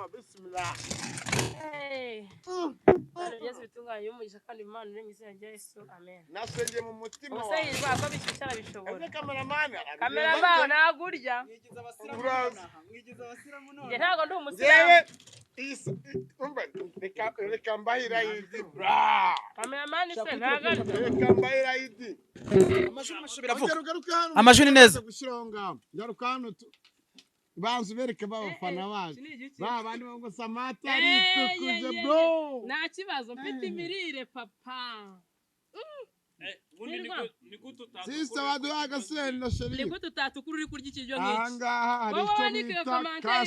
bismillah. Yesu bitunganye umugisha kandi Imana iri mu izina rya Yesu amen. Nasenge mu mutima wawe. Usayirwa ko bishyira bishobora. Ese kameramana. Kameramana nagurya. Mwigiza abasiramu none. Nge ntago ndi umusiramu. Reka mbahira idi. Bra. Kameramana se ntago. Reka mbahira idi. Amashuri neza. Garuka hano banzu bereke babafana baje. Bandi ngo Samata ari tukuje bro. Nta kibazo mfite imirire papa. Sisa waduhaga senda sheri. Niko tutatukuru uri kurya ikiryo nk'iki. Ahangaha hari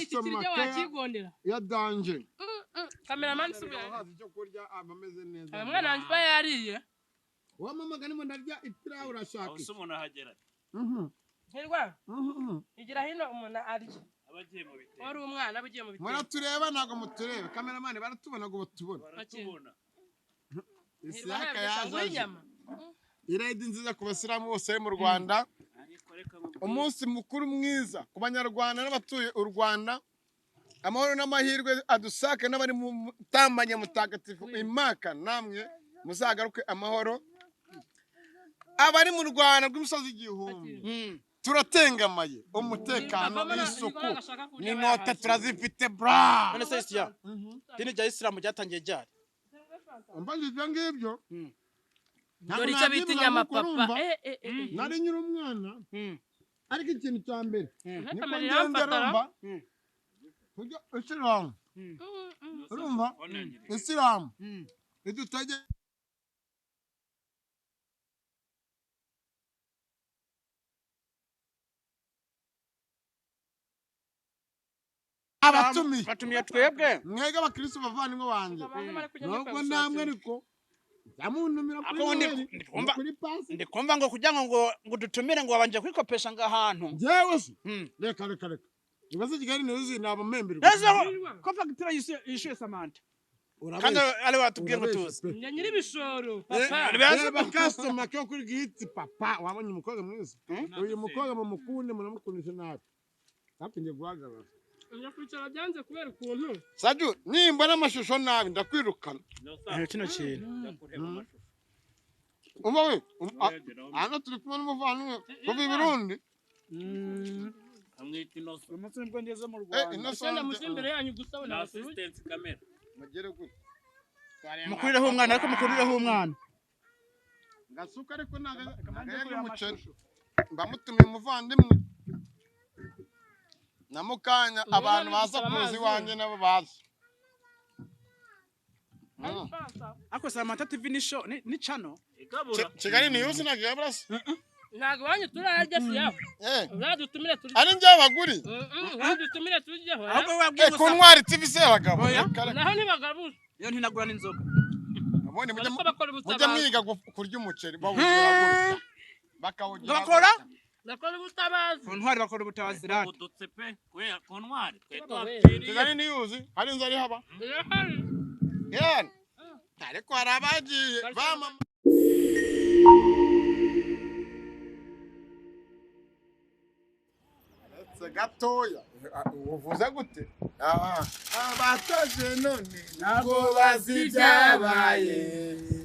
icyo bita customer wakigondera. Ya danger. Cameraman subira. Hazi cyo kurya amameze neza. Mwana wanjye yariye. Wa mama gani mo ndarya ipira urashaka. Usumuna hagera. Hirwa. Igira hino umuntu arya. Abagiye mu bitero. Wari umwana abagiye mu bitero. Mwana tureba nago muturebe. Cameraman baratubona ngo batubona. Baratubona. Isaka yaje. Iredi nziza ku basiramu bose mu Rwanda. Umunsi mukuru mwiza ku banyarwanda n'abatuye u Rwanda. Amahoro n'amahirwe adusake n'abari mu tambanye mutagatifu imaka namwe muzagaruke amahoro. Abari mu Rwanda rw'imisozi igihumbi. Turatengamaye umutekano n'isuku n'inota turazifite bra. None se Isya. Dini rya Islam ryatangiye ryari? Mbajije ngibyo. Dore icyo bita inyama papa. Nari nyiri umwana. Ariko ikintu cya mbere. Niko Kamera ngenderomba. Kujya Islam. Urumva? Islam. Idutage Batumiye twebwe. Mwega abakristo bavandimwe banjye. Nubwo namwe ariko yamuntumira kuri pasi. Ndikumva ngo kugira ngo dutumire ngo babanje kwikopesha ngahantu. Jewe se. Reka. Ibaze Kigali news nabamembere. Ko fagitira yishuye Samantha. Kandi ale watubwiye ngo tuzi. Nyiri ibishoro papa. Reba customer cyo kuri gihiti papa wabonye umukobwa mwiza. Uyu mukobwa mu mukunde munamukundisha nabi. Kapinje guhagarara. Nyakwicara byanze kubera ukuntu. Saju nimba n'amashusho nabi ndakwirukana. Kino kintu. Umva we. Ana turi kumwe n'umuvandimwe kuva i Burundi. Amwita Innocent. Umunsi nibwo ngeze mu Rwanda. Innocent musimbere yanyu gusabona assistance camera. Magere gute. Mukurireho umwana ariko mukurireho umwana. Gasuka ariko nagaye umuceri. Mbamutumiye umuvandimwe. Namukanya abantu baza kuzi wanje nabo baza. Ako Samantha TV ni show ni channel. Kigali news nagiye brasi. Ntago wanyu turarya siya. Uradutumire turi. Ari njye abaguri. Uradutumire tujyeho. Ahubwo wabwiye ku ntwari TV se abagabo. Naho ni bagabuze. Yo ntinagura n'inzoga. Abone mujya mwiga kurya umuceri bawugira gutya. Bakawugira. Bakora? Nakora ubutabazi. Ku ntwari bakora ubutabazi rati. Udutse pe kubera ku ntwari. Kigali news hari inzari haba. Yan. Ariko harabagiye bama gatoya uvuza gute abataje none ntabwo bazibyabaye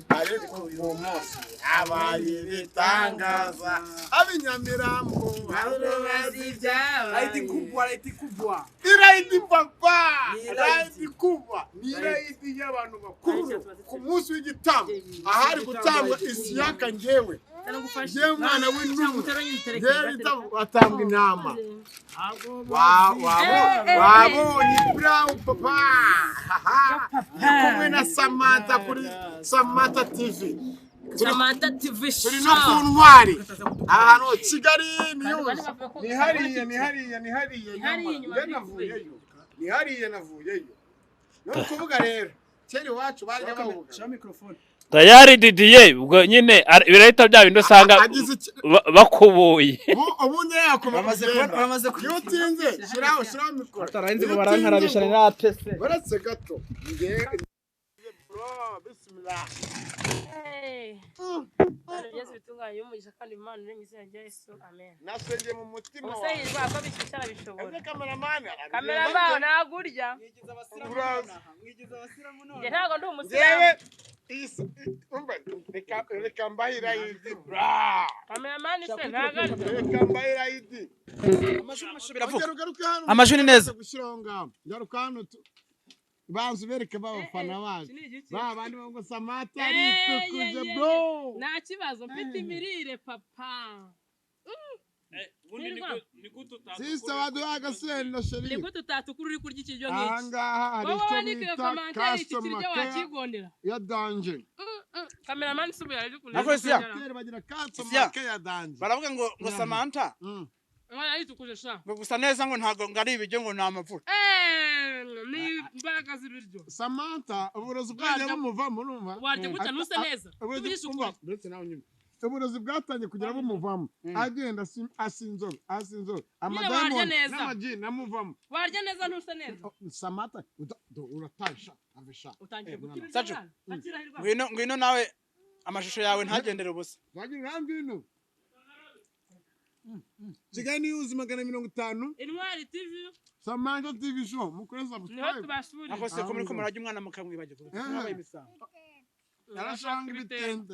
ariko uyu munsi abaye bitangaza abinyamirambo ntabwo bazibyabaye Iraidi kubwa. iraidi papa iraidi kubwa ni iraidi y'abantu bakuru ku munsi w'igitambo ahari gutangwa isiyaka ngewe Jewe mwana w'intumwa ngewe batanga intama wabonye brown papa kumwe na Samantha kuri Samantha TV Samantha TV turi no ku ntwari ahantu Kigali nihariye navuyeyo no kuvuga rero cyari wacu bari bavuga Cha microphone. Tayari Didier ubwo nyine birahita bya bindi usanga bakubuye. Ubundi yako bamaze yutinze shiraho mikoro. Ataranze ngo barankarabisha na pese. Baretse gato. bismillah. Yesu bitunganye umugisha kandi Imana iri mu izina rya Yesu amen. Nasenge mu mutima wawe. Ubusayirwa ko bishyira bishobora. Ese kameramani. Kameramani nagurya. Mwigize abasiramu none. Nge ntago ndi umusiramu. Reka mbahira yidi. Bra. Kameramani se ntagari. Reka mbahira yidi. Amajwi ni neza. Garuka hano banzu bereke babafana baje. Bandi ngo Samata aritukuje bro. Nta kibazo mfite imirire papa. Sisa waduhaga senda sheri. Niko tutatukuru uri kurya ikiryo nk'iki. Ahangaha hari icyo bita customer wakigondera. Ya danje. Cameraman subu yari kuneza. Nakosia. Bagira customer ya danje. Baravuga ngo Samantha. Mwana yitukuje sha. Ngo gusa neza ngo ntago ngari ibijyo ngo namavuta. Ni imbaraga z'ibiryo. Samantha uburozi bwaje bumuvamo urumva. Waje guta nuse neza. Ndetse nawe nyine. Uburozi bwatangiye kugira bumuvamo. Agenda asinzoro. Amadayimoni n'amajini namuvamo. Warya neza nuse neza. Samantha uratasha avesha. Utangiye gukira. Ngwino nawe amashusho yawe ntagendere ubusa. Wagira ngwino. Kigali News 250. Intwari TV. Samantha TV show mukore subscribe. Niho tubasuri. Akose ko muri ko murajya umwana mukamwibagirwa. Nabaye imisango. Yarashanga ibitende.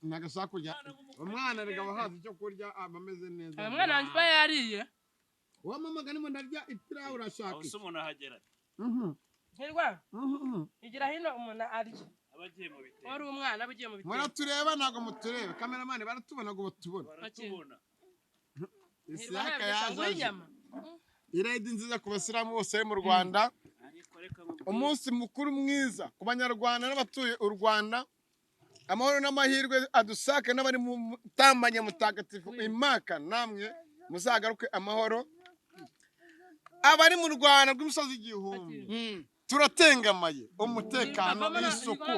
Nagashaka kujya. Umwana rega bahaza cyo kurya abameze neza. Umwana wanjye yariye. Wa mama ganimo ndarya ipira urashaka. Uso umuntu ahagera. Hirwa. Igira hino umuntu arya. Abagiye mu bitende. Wari umwana abagiye mu bitende. Muratureba nago muturebe. Cameraman baratubona ngo batubona. Baratubona. Isaka yaje. Iredi nziza ku basiramu bose mu Rwanda. Umunsi mukuru mwiza ku banyarwanda n'abatuye u Rwanda. Amahoro n'amahirwe adusake n'abari mu tambanye mutagatifu imaka namwe muzagaruke amahoro. Abari mu Rwanda rw'imisozi igihumbi. Turatengamaye umutekano n'isuku.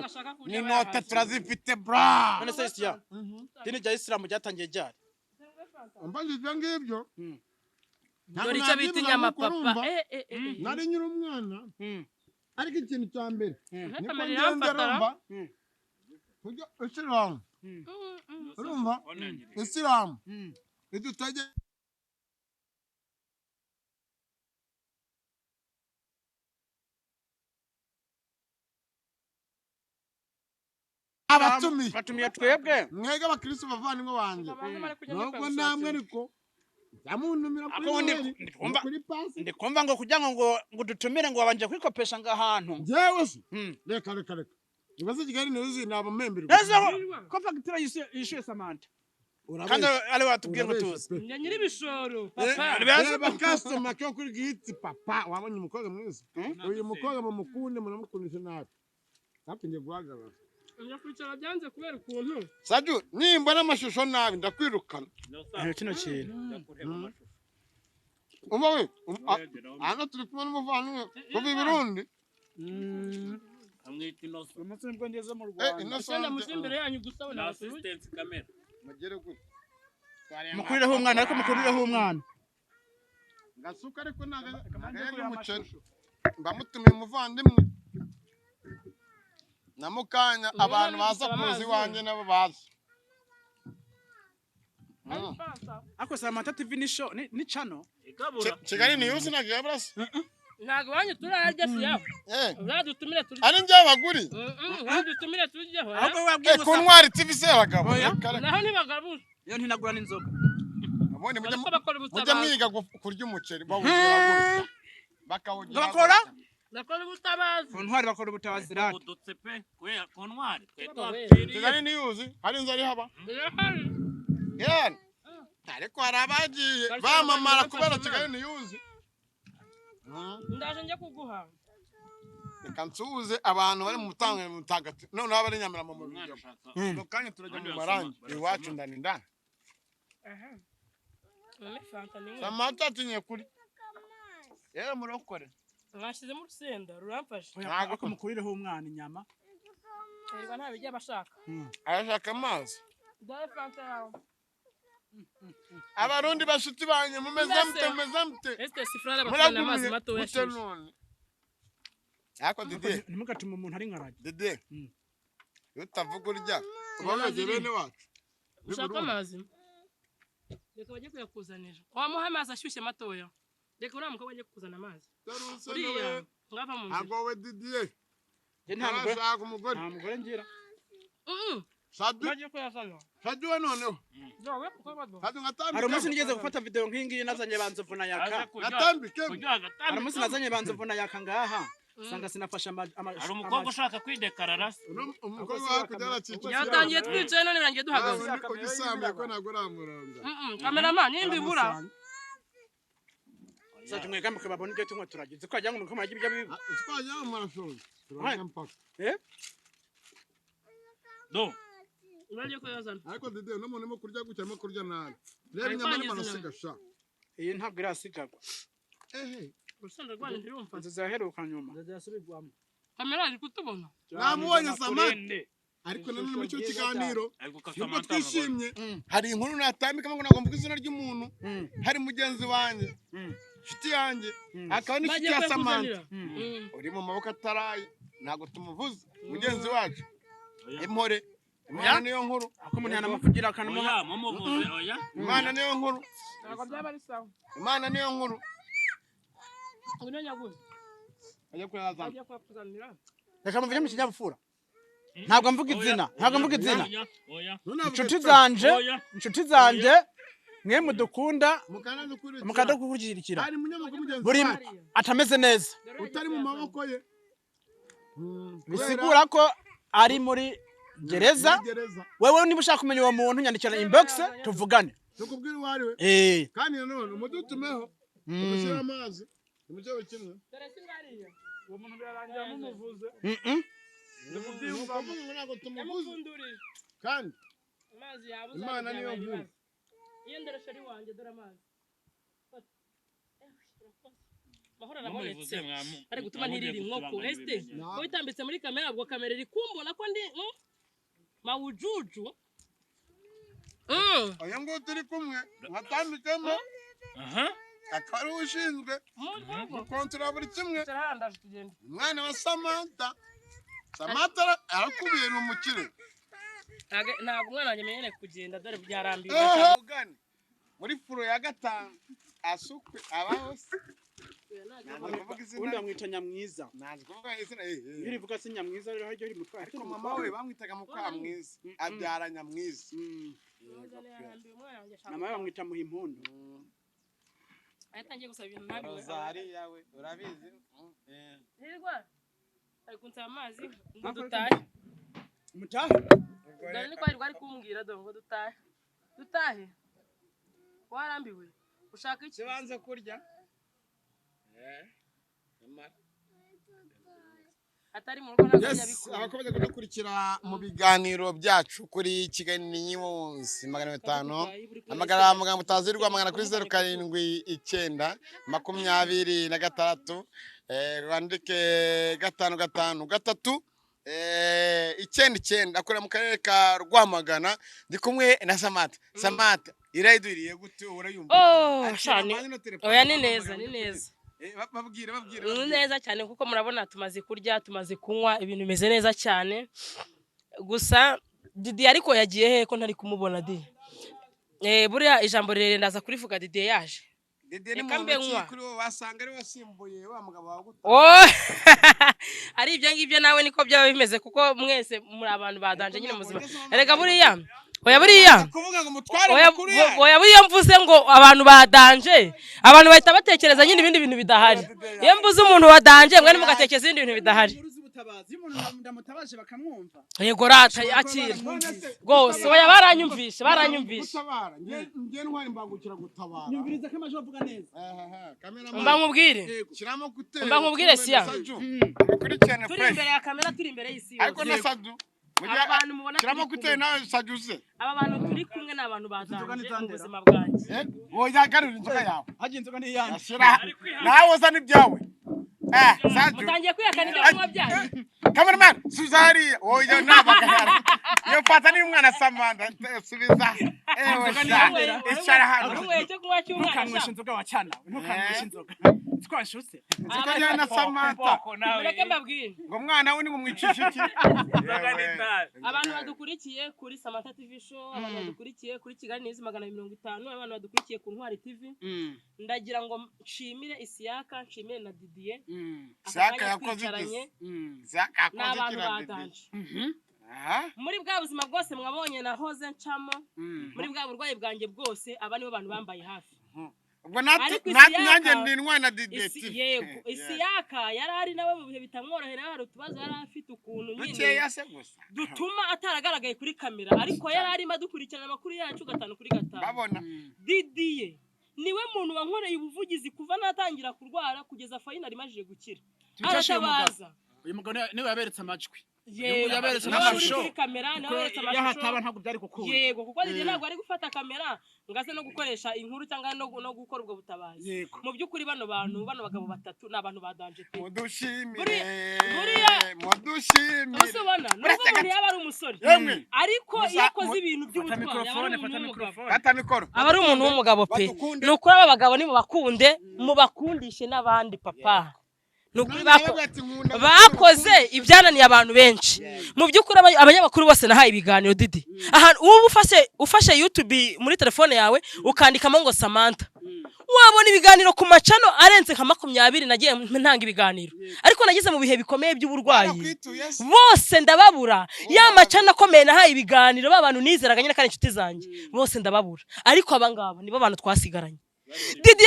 Ni nota turazifite bra. None se Isya. Dini rya Islam ryatangiye ryari? Mbajije ngibyo. Dore icyo bita inyama papa. Nari nyiri umwana. Ariko ikintu cya mbere. Niko Kamera ngenderomba. Kujya Islam. Urumva? Islam. Idutage batumiye twebwe mwega abakristo bavandimwe banjye nubwo namwe ariko yamuntumira kuri pasi ndikumva ngo kugira ngo dutumire ngo wabanje kwikopesha ngahantu jewe se reka ibaze Kigali News nabamembere ko fagitira yishuye Samantha kandi ale watubwiye ngo tuzi nyiri ibishoro papa reba customer cyo kuri gihiti papa wabonye umukobwa mwiza uyu mukobwa mukunde munamukundisha nabi napinge guhagarara Nyakwicara byanze kubera ukuntu. Saju, nimbona amashusho nabi ndakwirukana. Kino kintu. Umva we, ana turi kumwe n'umuvandimwe kuva i Burundi. Amwita Innocent. Umunsi nibwo ngeze mu Rwanda. Innocent musimbere yanyu gusa na assistant camera. Magere gute. Mukurireho umwana ariko mukurireho umwana. Gasuka ariko nagaye umuceri. Bamutumiye umuvandimwe. Namukanya abantu baza kuzi wanje nabo baza. Ako Samantha TV ni show ni channel. Kigali News nagiye brase. Ntago wanyu turarya siya. Uradutumire turi. Ari njye abaguri. Uradutumire tujyeho. Ahubwo wabwiye ku ntwari TV se abagabo. Naho ni bagabuze. Yo ntinagura n'inzoga. Abone mujya mwiga kurya umuceri bawugira bakawugira. Bakora? Nakora ubutabazi. Ku ntwari bakora ubutabazi rati. Udutse pe kwe ku ntwari. Kigali News hari inzari haba. Yan. Ariko harabagiye bamamara kubera Kigali News. Ndaje njye kuguha. Reka nsuhuze abantu bari mu mutangwe mutagatifu. None aba ari Nyamira mu mubiri. Nokanye turajya mu marangi iwacu ndani. Samantha tinye kuri. Yera murokore. Mwashize mu rusenda ruramfashe. Ntago ko mukurireho umwana inyama. Erwa nta bijya bashaka. Arashaka amazi. Dai Fanta yawe. Abarundi bashuti banye mumeze mute. Este sifrara bakana amazi mato yashize. Yako Dede. Ntimugatume umuntu ari nkarage. Dede. Utavuga urya. Ubabaje bene wacu. Ushaka amazi? Reka bajye kuyakuzanira. Wamuha amazi ashyushye matoya. Reka uriya mukobwa ajye kuzana amazi. Uriya ngava mu nzira. Agowe Dede. Nta mugore ngira. Sadu. Bajye kuyazana. Sadu we noneho. Jawe uko bado. Sadu ngatambike. Hari umunsi nigeze gufata video nk'ingiyi nazanye banzovu na yaka. Ngatambike. Hari umunsi nazanye banzovu na yaka ngaha. Sanga sinafasha hari umukobwa ushaka kwidekarara umukobwa wakujyana cyica yatangiye twicaye none birangiye duhagaze ugisamye ko ntago ramuronga cameraman nimba ibura saje mwegambe babone ibyo tunywa turagize ko ajya ngo mukoma ibyo bibi twajya mu marashonga do uraje ko yazana ariko Dede no muntu mo kurya gucyamo kurya nabi rero inyama ni manasiga sha iyi ntabwo irasigagwa usanga rwanda ntirumva zizaheruka nyuma zazasubirwamo kamera ari kutubona namubonye Samantha ariko none mu cyo kiganiro nubwo twishimye hari inkuru natambika ngo nagomba izina ry'umuntu hari mugenzi wanjye nshuti yanjye akaba ni nshuti ya Samantha uri mu maboko ataraye ntago tumuvuze mugenzi wacu impore Imana niyo nkuru ako umuntu yanamuvugira oya mumuvuze oya Imana niyo nkuru ntago byaba ari sawa Imana niyo nkuru uno nyaguye ajya kuyazana ajya kwakuzanira reka muvuge mu kinyabufura ntabwo mvuga izina oya inshuti zanje mwe mudukunda mukadukurikira hari munyamakuru mugenzi buri atameze neza utari mu maboko ye bisigura ko ari muri gereza wewe niba ushaka kumenya uwo muntu nyandikira inbox tuvugane tukubwira uwari we kandi none umudutumeho umushyira amazi umujye kimwe dore singariye uwo muntu byarangira mumuvuze ntabwo tumuvuze kandi amazi yabuze Imana niyo nkuru iyo nderesha ari wanjye dore amazi mahora nabonetse ari gutuma ntirira inkoko este ko itambitse muri kamera ubwo kamera iri kumbona ko ndi mawujuju oya ngo turi kumwe ngatambikemo akari ushinzwe gukontorora buri kimwe umwana wa Samantha arakubiye ni umukire ntabwo umwana wanjye menyere kugenda dore byarambiwe muri furo ya 5 asukwe abaho undi bamwita Nyamwiza nazi kuvuga izina rivuga se Nyamwiza rero ryo rimutwa ariko mama we bamwitaga Mukamwiza abyara Nyamwiza mama bamwita Muhimpundu atangiye gusaba ibintu nabi Rozari yawe urabizi hirwa ari kunsaba amazi ngo dutahe dore niko ari kumbwira dore ngo dutahe warambiwe ushaka iki banze kurya atari mu rugo ntabwo yabikora abakomeza kudukurikira mu biganiro byacu kuri Kigali News 500 amagambo utazirwa amagana kuri 07 9 rwandike 55 9 akora mu karere ka Rwamagana ndi kumwe na Samantha irayiduriye gute urayumva oya ni neza babwire neza cyane kuko murabona tumaze kurya tumaze kunywa ibintu bimeze neza cyane gusa Didi ariko yagiye he ko ntari kumubona di buriya ijambo rere ndaza kurivuga Didi yaje Didi ni mu kuri wasanga ari wasimbuye wa mugabo wawe gute ari ibyo ngibyo nawe niko byaba bimeze kuko mwese muri abantu badanje nyine muzima erega buriya kuvuga ngo mutware makuru ya oya buriya mvuze ngo abantu badanje abantu bahita batekereza nyine ibindi bintu bidahari iyo mvuze umuntu wadanje mwe mugatekereza ibindi bintu bidahari ndamutabaje bakamwumva yego rata akira gose oya baranyumvishe ngiye ntwari mbangukira gutabara nyumviriza ko amaje bavuga neza kamera mba nkubwire siya turi imbere ya kamera turi imbere y'isi ariko na Sadu abantu mubona kiramo gute nawe Saduze aba bantu turi kumwe n'abantu badanje mu buzima bwanjye oya garura inzoga yawe haje inzoga ni yanjye nawe uzana ibyawe Sadu utangiye kwiyakana ibyo kunywa byaje cameraman Suzari oya nabagara yo fata ni umwana Samantha subiza icara hano ntukanywesha inzoga wacana ntukanywesha inzoga twashutse tukajyana na Samantha mureke mbabwire ngo mwana we ni mumwicisha iki abantu badukurikiye kuri Samantha TV show abantu badukurikiye kuri Kigali News 250 abantu badukurikiye ku Ntwari TV ndagira ngo nshimire Isiyaka nshimire na Didier Isiyaka yakoze Isiyaka yakoze kirandanje muri bwa buzima bwose mwabonye nahoze ncamo muri bwa burwayi bwanjye bwose aba nibo bantu bambaye hafi ubwo nanjye ndinwa na Didier yego Isiyaka yari ari nawe mu bihe bitamworohera hari utubazo yari afite ukuntu nyine dutuma ataragaragaye kuri kamera ariko yari arimo adukurikirana amakuru yacu 5 kuri 5 babona Didier niwe muntu wankoreye ubuvugizi kuva natangira kurwara kugeza final imajije gukira aratabaza uyu mugabo niwe yaberetse amajwi yaberetse n'amashusho kuri kamera nawe yaberetse amashusho yahataba ntabwo byari gukunda yego kuko Didier ntabwo ari gufata kamera ngaze no gukoresha inkuru cyangwa no gukora ubwo butabazi mu byukuri bano bagabo batatu n'abantu badanje pe mudushimire usubona nubwo umuntu yaba ari umusore ariko yakoze ibintu by'ubutwari aba ari umuntu w'umugabo pe nuko aba bagabo ni mu bakunde mu bakundishe n'abandi papa bakoze ibyananiye abantu benshi mu byukuri abanyamakuru bose nahaye ibiganiro Didi ahantu ubu ufashe YouTube muri telefone yawe ukandikamo ngo Samantha wabona ibiganiro ku macano arenze nka 20 nagiye ntanga ibiganiro ariko nagize mu bihe bikomeye by'uburwayi bose ndababura ya macano akomeye nahaye ibiganiro babantu nizeraga nyine kandi inshuti zanjye bose ndababura ariko abangabo nibo bantu twasigaranye Didi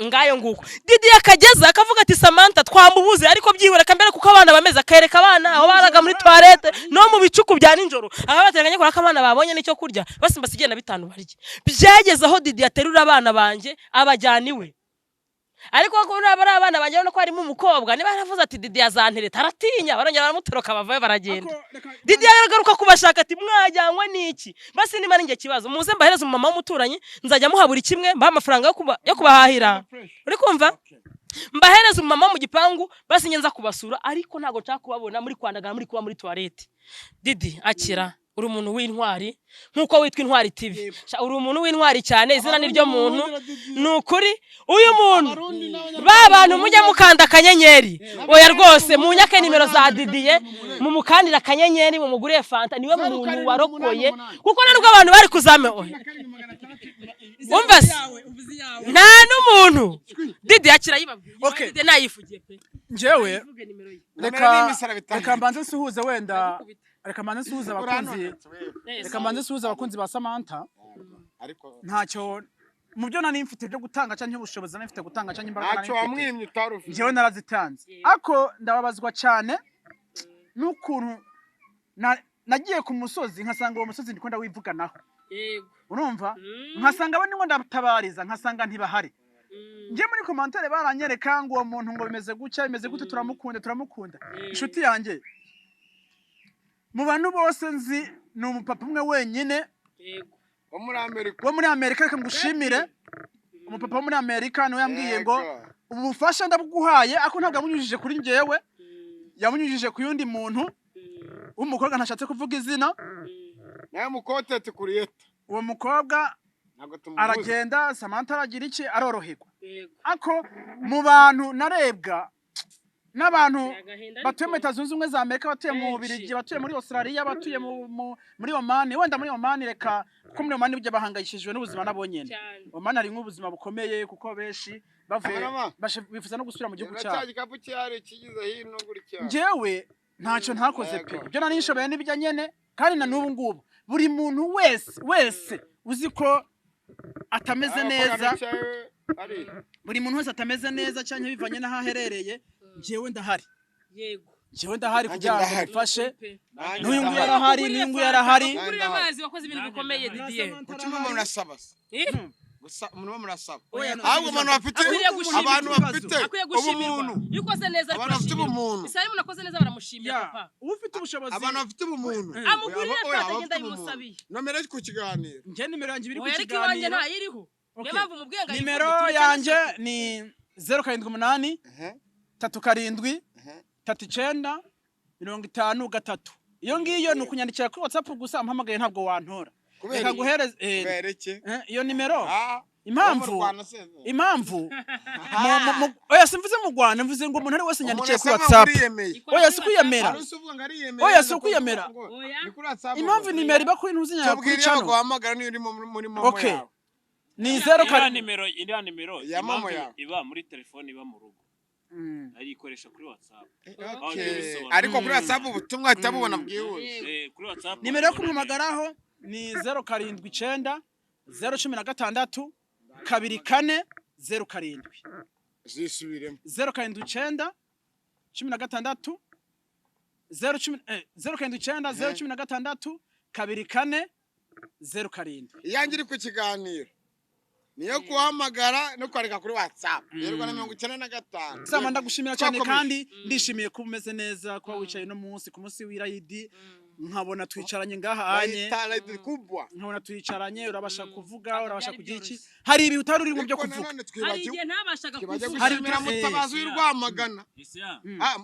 ngayo nguko Didi yakageza akavuga ati Samantha twamubuze ariko byihoreka mbere kuko abana bameze akareka abana aho baraga muri toilette no mu bicuku bya ninjoro aba bateranye ko abana babonye nicyo kurya basi mbasigena 5 barye byageze aho Didi yaterura abana banje abajyaniwe ariko ko ari abana banje no ko harimo umukobwa niba yaravuze ati Didi yazantereta aratinya barongera baramutoroka bavaye baragenda Didi yaragaruka kubashaka ati mwajyanywe niki basi nimara nge kibazo muze mbahereza umama w'umuturanyi nzajya muhabura kimwe mba amafaranga yo kubahahira uri kumva mbahereza umama mu gipangu basi nyenza kubasura ariko ntago nshaka kubabona muri kwandagana muri kuba muri toilette Didi akira uri umuntu w'intwari nkuko witwa Intwari TV uri umuntu w'intwari cyane izina ni ryo muntu nukuri uyu muntu babantu mujya mukanda akanyenyeri oya rwose mu nyake nimero za Didier mu mukandira akanyenyeri mu muguriye fanta niwe muntu warokoye kuko nubwo abantu bari kuzame oya umva nta n'umuntu Didi yakira yibabwiye Didi nayifugiye pe njewe reka mbanze suhuze wenda reka mbanze suhuza abakunzi ba Samantha ariko ntacyo mu byo nari mfite byo gutanga cyangwa ubushobozi nari mfite gutanga cyangwa imbaraga ntacyo wamwimye utarufi njewe narazitanze ako ndababazwa cyane n'ukuntu nagiye ku musozi nkasanga uwo musozi ndikunda wivuganaho yego urumva nkasanga abo ningo ndatabariza nkasanga ntibahari nje muri commentaire baranyereka ngo uwo muntu ngo bimeze gucya bimeze gute turamukunda inshuti yanjye mu bantu bose nzi ni umupapa umwe wenyine wo muri Amerika reka ngushimire umupapa wo muri Amerika niwe yambwiye ngo ubufasha ndabuguhaye ako ntabwo yamunyujije kuri njewe yamunyujije ku yundi muntu umukobwa ntashatse kuvuga izina naye mukotete kuriyeta uwo mukobwa aragenda Samantha aragira iki aroroherwa ako mu bantu narebwa n'abantu batuye mu Leta Zunze Ubumwe za Amerika batuye mu Bubiligi batuye muri Australia batuye muri Oman wenda muri Oman reka kuko muri Oman bijya bahangayishijwe n'ubuzima nabonyene Oman ari nk'ubuzima bukomeye kuko benshi bavuye bifuza no gusubira mu gihugu cyabo njewe ntacyo ntakoze pe byo nari nshoboye n'ibijya nyene kandi na n'ubu ngubu buri muntu wese uzi ko atameze neza buri muntu wese atameze neza cyane bivanye n'aho aherereye jewe ndahari jewe ndahari kugira ngo mfashe n'uyu nguyu yarahari kuri amazi wakoze ibintu bikomeye Didier umuntu murasaba gusa umuntu murasaba ahubwo umuntu bafite abantu bafite ubumuntu yukoze neza ubumuntu isaye umuntu akoze neza baramushimye papa ufite ubushobozi abantu bafite ubumuntu amugurire fata genda yimusabiye nomero ku kiganiro nje nimero yanjye biri ku kiganiro ariko iwanjye nta yiriho mpamvu mubwenga nimero yanjye ni 078 3 7 39 iyo ngiyo ni ukunyandikira kuri WhatsApp gusa ampamagaye ntabwo wantora reka nguhereze iyo nimero impamvu oya simvuze mu Rwanda mvuze ngo umuntu ari wese nyandikiye kuri WhatsApp oya sikuyemera oya sikuyemera impamvu nimero iba kuri ntuzinya kuri channel guhamagara niyo uri muri momo yawe ni 0 nimero ya momo yawe iba muri telefone iba mu rugo ayikoresha kuri WhatsApp ariko kuri WhatsApp ubutumwa atabubona bwihuse kuri WhatsApp nimero yo kumpamagaraho ni 079 016 24 07 zisubiremo 079 16 019 016 24 07 iyangira ku kiganiro niyo kuhamagara no kwandika kuri WhatsApp yerwa na 95 Sama ndagushimira cyane kandi ndishimiye ko umeze neza ko wicaye no munsi ku munsi w'irayidi nkabona twicaranye ngaha anye nkabona twicaranye urabasha kuvuga urabasha kugira iki hari ibi utari urimo byo kuvuga hari igihe ntabashaga kuvuga hari mutabazi w'Rwamagana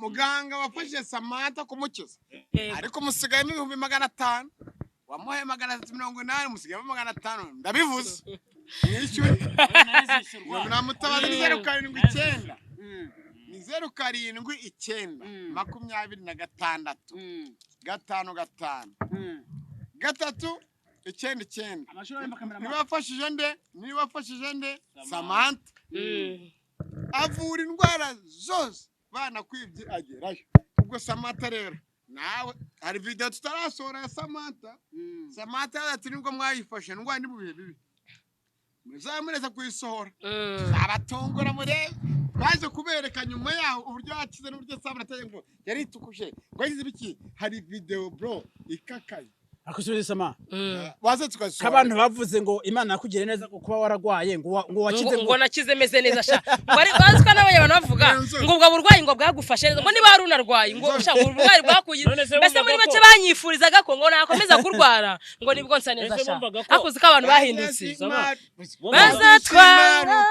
muganga wafashe Samantha kumukiza ariko musigayemo 500 wamuhaye 380 musigayemo 500 ndabivuze nishyuye na mutabazi 079 ni 079 26 gatanu 3 nibafashije nde Samantha avura indwara zose bana kwibye agerayo ubwo Samantha rero nawe hari video tutarasora ya Samantha ati nibwo mwayifashe ndwa ni bubihe bibi muzamureza kuyisohora abatongora murebe baje kubereka nyuma yaho uburyo yakize n'uburyo Samantha ateye ngo yari tukuje ngo yize biki hari video bro ikakaye akusubira sama waze tukasora abantu bavuze ngo Imana yakugire neza kuba waragwaye ngo wakize ngo nakize meze neza sha bari bazwa n'abanye abantu bavuga ngo ubwo burwayi ngo bwagufashe neza ngo niba hari unarwaye ngo sha uburwayi bwakugize mbese muri make banyifurizaga ko ngo nakomeza kurwara ngo nibwo nsa neza sha akuzi ko abantu bahindutse bazatwara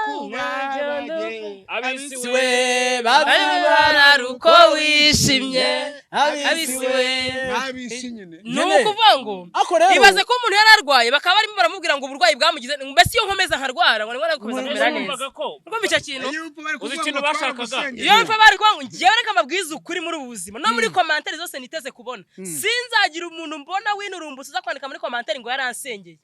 abisiwe babara ruko wishimye abisinyene nukuvuga ngo ibaze ko umuntu yararwaye bakaba barimo baramubwira ngo uburwayi bwamugize mbese iyo nkomeza nkarwara ngo nibwo kumeza kumera neza ngo bica kintu uzi ikintu bashakaga iyo mfa bari kwa ngo ngiye reka mabwiza ukuri muri ubuzima no muri commentaire zose niteze kubona sinzagira umuntu mbona winurumbutse uza kwandika muri commentaire ngo yaransengeye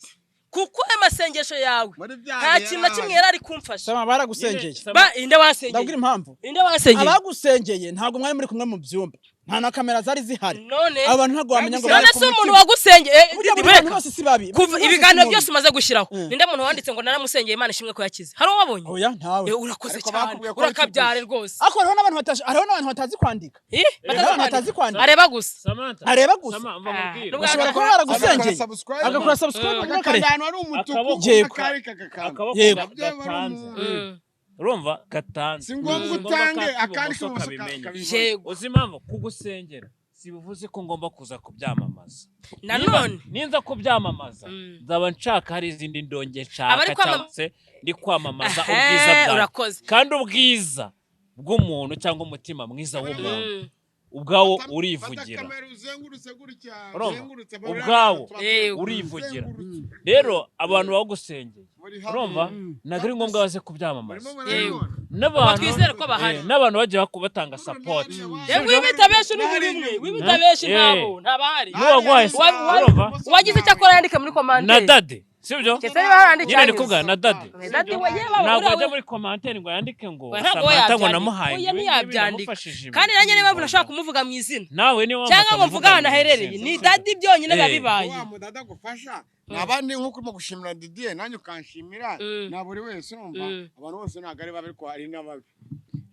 kuko amasengesho yawe nta kintu na kimwe yarari kumfasha sama baragusengeye inde wasengeye ndabwira impamvu inde wasengeye abagusengeye ntago mwari muri kumwe mu byumba nta na kamera zari zihari none abantu ntago bamenya ngo none se umuntu wagusengeye bose si babi kuva ibiganiro byose umaze gushiraho ninde muntu wanditse ngo naramusengeye Imana ishimwe ko yakize hari wabonye oya ntawe urakoze cyane urakabyare rwose ako hariho n'abantu batazi kwandika batazi kwandika areba gusa areba gusa ushobora kuba baragusengeye agakora subscribe akajyana ari umutuku yego urumva gatanze si ngombwa utange akandi kabimenya yego uzi impamvu kugusengera sibivuze ko ngomba kuza kubyamamaza nanone ninza kubyamamaza nzaba nshaka hari izindi ndonge nshaka cyangwa ndi kwamamaza ubwiza bwawe kandi ubwiza bw'umuntu cyangwa umutima mwiza w'umuntu ubwawo urivugira ubwawo urivugira rero abantu bagusengeye urumva nagari ngombwa baze kubyamamaza n'abantu bagiye batanga support wibitabeshe n'ubumwe wibitabeshe ntabo ntabahari n'uwagwaye urumva wagize icyo akora yandika muri commentaire na dade sibyo nyine ni kuvuga na dade ntabwo ajya muri commentaire ngo yandike ngo Samantha ngo namuhaye ntiyabyandika kandi nanjye niba nashaka kumuvuga mu izina nawe ni wamva cyangwa ngo mvuga ahantu aherereye ni dadi byonyine babibaye wa mudada gufasha nabandi nkuko urimo gushimira Didier nanjye ukanshimira na buri wese urumva abantu bose ntago ari babi ko hari n'ababi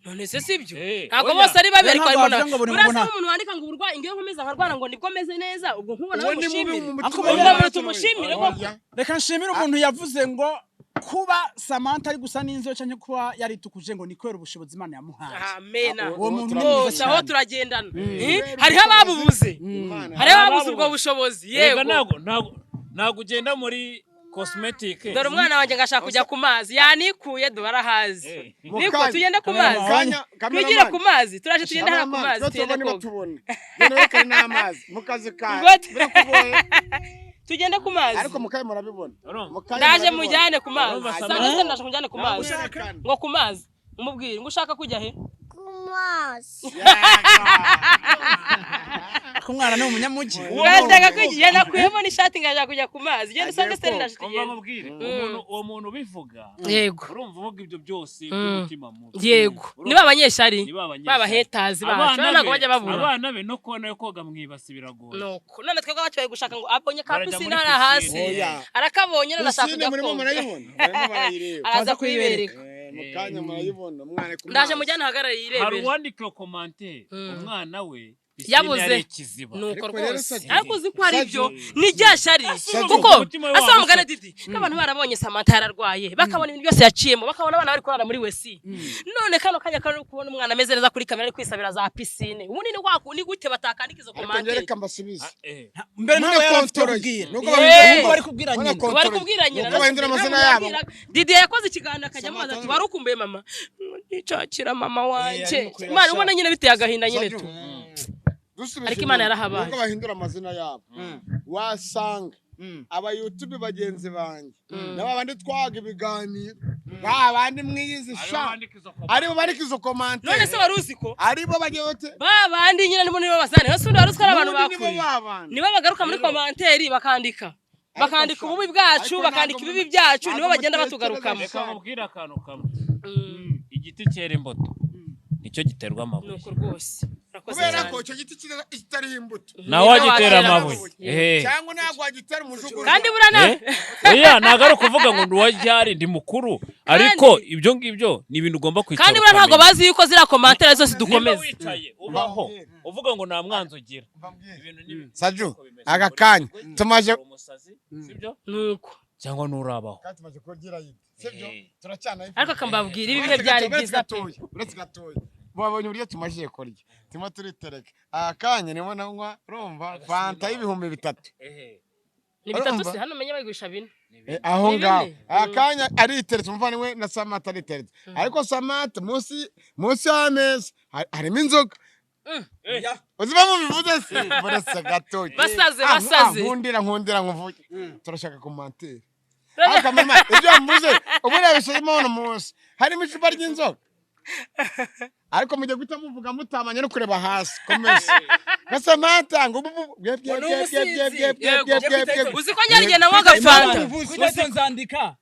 none se sibyo ntago bose ari babi ariko harimo urasa umuntu wandika ngo uburwayi ngiye nkomeza nkarwara ngo nibwo meze neza ubwo nkubona bamushimire tumushimire koko reka nshimire umuntu yavuze ngo kuba Samantha ari gusa n'inzo cyane kuba yari tukuje ngo nikwera ubushobozi Imana yamuhaye amena uwo muntu ni aho turagendana hari ababubuze hari ababuze ubwo bushobozi yego ntago ugenda muri cosmetic dore umwana wanjye ngashaka kujya ku mazi yanikuye duharahazi niko tugenda ku mazi tugire ku mazi turaje tugenda hara ku mazi tugende koga none n'amazi mukazi ka birakugoye tugende ku mazi ariko mukaye murabibona ndaje mujyane ku mazi ndaje mujyane ku mazi ngo ku mazi umubwire ngo ushaka kujya he kumwana ni umunyamugi urashaka kujya nakuyemo n'ishati ngaje kujya ku mazi genda usange se ndashite uwo muntu bivuga yego urumva uvuga ibyo byose by'umutima mubi yego niba abanyeshari baba hetazi bacu ntabwo bajya babura abana be no kubona yo koga mwibasi biragoye nuko none twebwe baciye gushaka ngo abonye ka pisine hara hasi arakabonye none ashaka kujya murimo murayibona araza kuyibereka mukanya murayibona umwana ku ndaje mujyana hagarara yirebera hari uwandika commentaire umwana we yabuze nuko rwose ariko uzi ko ari byo ni ryashari kuko asaba mugana Didi n'abantu barabonye Samantha yararwaye bakabona ibintu byose yaciyemo bakabona abana bari kurara muri wesi none kano kanya kano kubona umwana ameze neza kuri kamera ari kwisabira za pisine ubundi ni waku ni gute batakandika izo commentaire reka mbasubize mbere ntabwo yafitubwira nuko bari kubwira nyine bari kubwira nyine bahindura amazina yabo Didi yakoze ikiganiro akajya amaza ati barukumbuye mama nicakira mama wanje imana ubona nyine biteye agahinda nyine tu ariko imana yarahabaye nuko bahindura amazina yabo wasanga aba YouTube bagenzi banjye n'abandi twaga ibiganiro babandi mwiyizisha aribo bari kizo comment none se waruzi ko aribo bagiyote babandi nyine nibo basane hose undi waruzwa abantu bakuri nibo bagaruka muri commentaire bakandika ububi bwacu bakandika ibibi byacu nibo bagenda batugarukamo bakamubwira akantu kamwe igiti cyera imbuto nicyo giterwa amabuye nuko rwose kubera ko icyo giti kitari imbuto nawe wagitera amabuye cyangwa ntabwo wagitera umujuguruzo kandi burana oya ntago ari ukuvuga ngo nduwajyari ndi mukuru ariko ibyo ngibyo ni ibintu ugomba kwicara kandi burana ntago bazi yuko zira commentaire zose dukomeza wicaye ubaho uvuga ngo nta mwanzo ugira Saju aga kanya tumaje sibyo nuko cyangwa nurabaho kandi tumaje kugira yindi sibyo turacyana ariko akambabwira ibi bihe byari byiza uretse gatoya babonye uburyo tumaje kurya timo turitereka akanya nimo nanywa urumva fanta y'ibihumbi 3 ni 3 se hano menye bayigurisha bine aho ngaho akanya ariteretse umuvani we na Samantha ariteretse ariko Samantha munsi y'ameza harimo inzoga uziba mu bivuze se buretse gatoya basaze nkundira nkuvuge turashaka commentaire akamama ibyo mvuze uburebeshe imana munsi harimo icupa ry'inzoga ariko mujye guta muvuga mutamanye no kureba hasi komeza Samantha ngo uzi ko nyarige na mwaga fanta kuko nzandika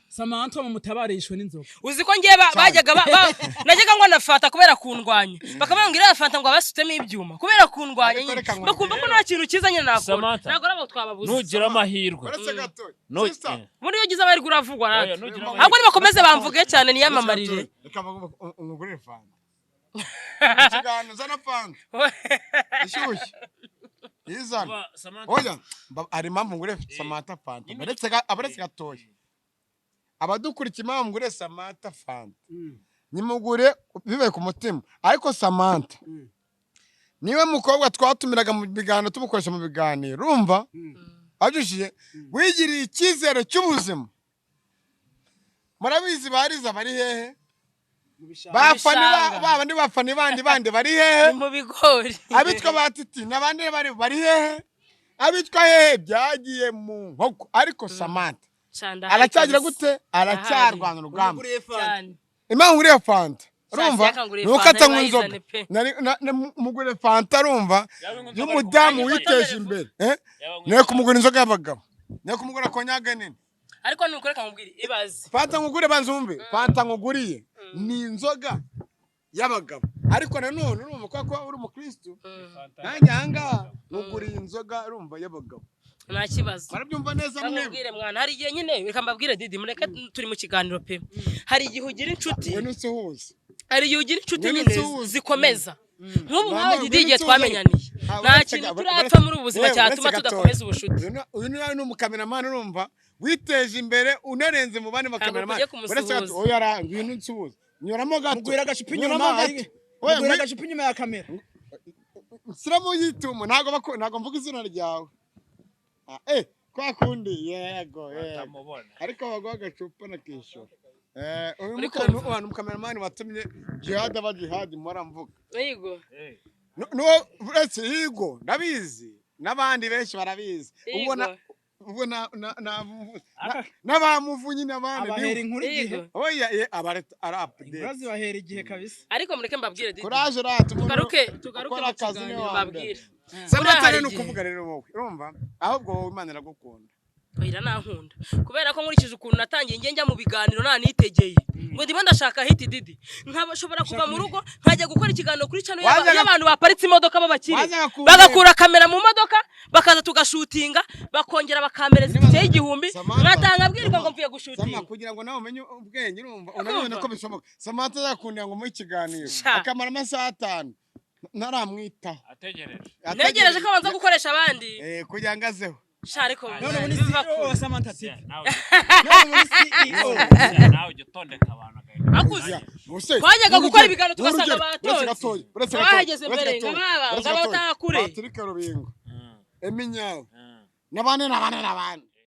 Samantha mu mutabarishwe n'inzoga uzi ko ngiye bajyaga najyaga ngo nafata kubera kundwanya bakabambwira fanta ngo abasutemo ibyuma kubera kundwanya nyine bakumva ko nta kintu kizanye nakora nago rabo twababuze nugira amahirwe muri yo gize abarigura uravugwa rati ahubwo nibakomeze bamvuge cyane niyamamarire umugore fanta ikigano zana fanta ishyushye izana oya ari impamvu ngure Samantha fanta abaretse gatoya abadukurikiye impamvu ngure Samantha fanta nimugure bibe ku mutima ariko Samantha niwe mukobwa twatumiraga mu biganiro tumukoresha mu biganiro urumva ajushiye wigiriye icyizere cy'ubuzima murabizi bariza bari hehe bafani bandi bari hehe mu bigori abitwa batiti nabandi bari hehe abitwa hehe byagiye mu nkoko ariko Samantha aracyagira gute aracyarwana urugamba impamvu nguriye fanta urumva nukata nk'inzoga mugure fanta urumva y'umudamu witeje imbere niyo kumugura inzoga y'abagabo niyo kumugura konyaga nini ariko nuko reka nkubwire ibaze fanta nkugure banzumve fanta nkuguriye ni inzoga y'abagabo ariko nanone urumva ko uri umukristo nanjye ahangaha nkuguriye inzoga urumva y'abagabo nta kibazo barabyumva neza mwebwe mwana hari igihe nyine reka mbabwire Didi mureke turi mu kiganiro pe hari igihe ugira inshuti hari igihe ugira inshuti nyine zikomeza nk'ubu nkawe Didi igihe twamenyaniye nta kintu turapfa muri ubuzima cyatuma tudakomeza ubushuti uyu ni umukameramani urumva witeje imbere unarenze mu bandi bakameramani uretse gato oya ara ngwino nsuhuza nyoramo gato mugwira agashipa inyuma ya kamera siramo yitumo ntago mvuga izina ryawe kwa kundi yego ariko bagwa agacupa nakishyura uyu mukameramani watumye jihad aba jihad mpora mvuga yego no uretse yego ndabizi n'abandi benshi barabizi ubona n'abamuvunyi n'abandi abahera inkuru igihe oya ara update ingazi bahera igihe kabisa ariko mureke mbabwire Didi courage ratu tugaruke mu kiganiro mbabwire Samantha no kuvuga rero wowe urumva ahubwo wowe Imana iragukunda oya nankunda kubera ko nkurikije ukuntu natangiye njya mu biganiro nanitegeye ngo ndimo ndashaka hit Didi nkabashobora kuva mu rugo nkajya gukora ikiganiro kuri channel y'abantu baparitse imodoka babakire bagakura kamera mu modoka bakaza tugashutinga bakongera bakamereza itike y'igihumbi ngatanga bwirwa ngo mvuye gushutinga kugira ngo nawe umenye ubwenge urumva unabona ko bishoboka Samantha yakundira ngo mu kiganiro akamara amasaha 5 naramwita ategereje ko abanza gukoresha abandi kugira ngo azeho Shariko none muri CEO Samantha TV nawe muri CEO nawe ugitondeka abantu akuze twajyaga gukora ibiganiro tugasanga abatozi bahageze mbere nk'ababa ngabatakure Patrick Rubingo Eminyawe nabane